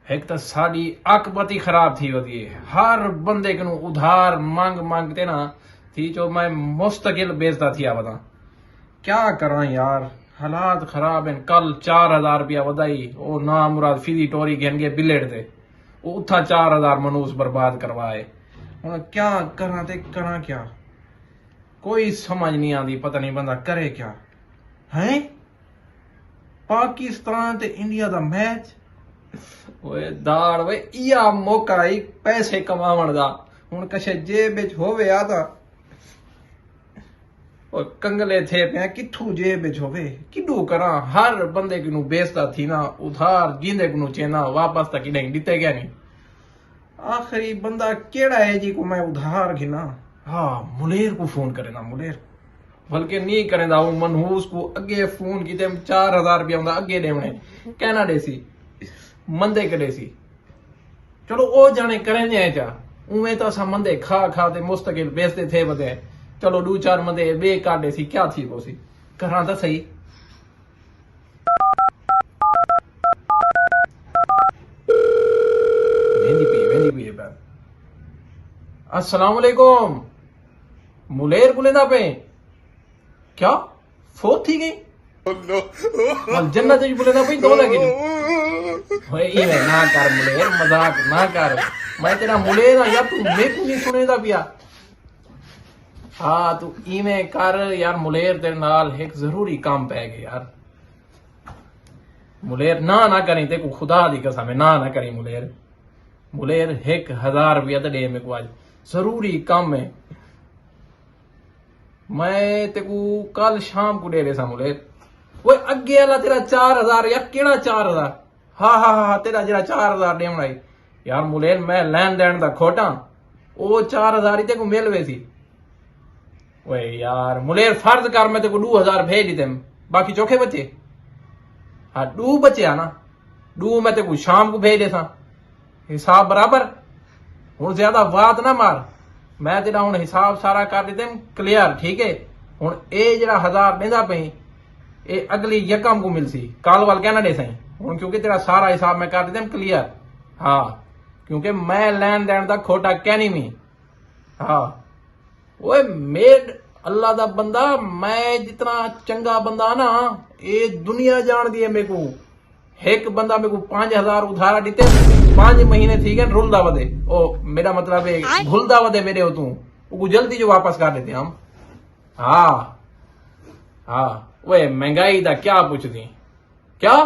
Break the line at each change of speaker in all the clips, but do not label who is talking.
एक तो साड़ी अकबती खराब थी होती है। हर बंदे को उधार मांग मांगते ना थी जो मैं मुस्तकिल बेचता थी। बता क्या करा यार, हालात खराब हैं। कल 4000 रुपया वधाई ओ ना मुराद फिरी टोरी घेन गए बिलेट थे, उथा 4000 मनूस बर्बाद करवाए। हुण क्या करा ते करा क्या, कोई समझ नहीं आती। पता नहीं बंदा करे क्या है। पाकिस्तान ते इंडिया दा मैच, ओए दाड़ वे इया मौका ही पैसे कमावन दा। हुण कशे जेब विच होवे आ ता ओ कंगले थे पे किथू जेब विच होवे किडू करा। हर बंदे को बेचता थी ना उधार, जिंदे को चेना वापस तक नहीं दिते गया नहीं। आखिरी बंदा केड़ा है जी को मैं उधार घिना। हाँ मुलेर को फोन करे ना, मुलेर बल्कि नहीं करे वो मनहूस को अगे फोन की 4000 रुपया अगे देवने कहना दे सी मंदे करे सी। चलो ओ जाने करें जाए चा उमें तो असा मंदे खा खा ते मुस्तकिल बेचते थे बदे। चलो 2-4 मंदे बे काटे सी क्या थी वो सी करा तो सही। वेंदी पी अस्सलाम वालेकुम मुलेर बुलेदा पे क्या फोत थी गई जन्नत बुलेदा पे दो लगी इवे ना कर मुलेर, मजाक ना कर। मैं तेरा मुलेर यार, तू मेरे को नहीं सुनेदा पिया। हाँ तू इवे कर यार मुलेर, तेरे नाल एक जरूरी काम पै गए यार। मुलेर ना करी ते को खुदा दी कसम ना करी मुलेर। मुलेर 1000 रुपया तो दे मेरे को, आज जरूरी काम है। मैं तेको कल शाम को दे रहे सा मुलेर। वो अगे वाला तेरा 4000 यार केड़ा 4000। हाँ तेरा जरा 4000 देना यार मुलेर, मैं लैन देन दा खोटा ओ 4000 ही तेको मिलवे सी। ओए यार मुलेर फर्ज कर मैं तेको 2000 भेज दी, बाकी चौखे बचे। हाँ 2 बचे ना, 2 मैं तेको शाम को भेज देसा, हिसाब बराबर। हूं ज्यादा बात ना मार, मैं तेरा हूं हिसाब सारा कर देते क्लियर, ठीक है। हूं ए जरा 1000 देंदा पई ए अगली यकम को मिलसी, कल वाल कहना दे सही हूं, क्योंकि तेरा सारा हिसाब मैं कर देते क्लियर। हाँ क्योंकि मैं लैन देन दा खोटा कहनी मी। हाँ ओए मेड अल्लाह दा बंदा, मैं जितना चंगा बंदा ना ये दुनिया जान दी है। मेरे को एक बंदा मेरे को 5000 उधारा दीते, 5 महीने थी गए रुलदा वदे। ओ मेरा मतलब है भूलदा वदे मेरे हो तू जल्दी जो वापस कर देते हम। हाँ ओए महंगाई दा क्या पूछती क्या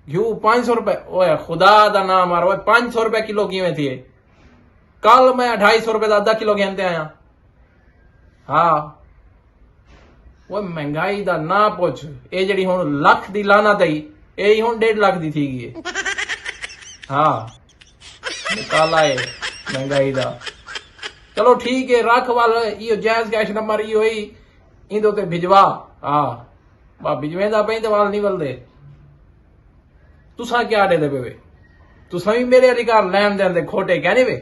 घ्यू 500 रुपए। ओए खुदा दा नाम मारो, 500 रुपए किलो किवें थी। कल मैं 250 रुपए का 1/2 किलो गेंदे आया। हाँ वो महंगाई दा ना पूछ, ये जड़ी हुण लख दी लाना दई ये हुण 1.5 लाख दी थी गई। हाँ निकाला है महंगाई दा। चलो ठीक है रख वाल यो जायज कैश नंबर यो ही इंदो ते भिजवा। हाँ बा भिजवेंदा पई ते वाल नहीं वलदे। तुसा क्या दे पे वे, तुसा भी मेरे अधिकार लैन देन दे खोटे कहने वे।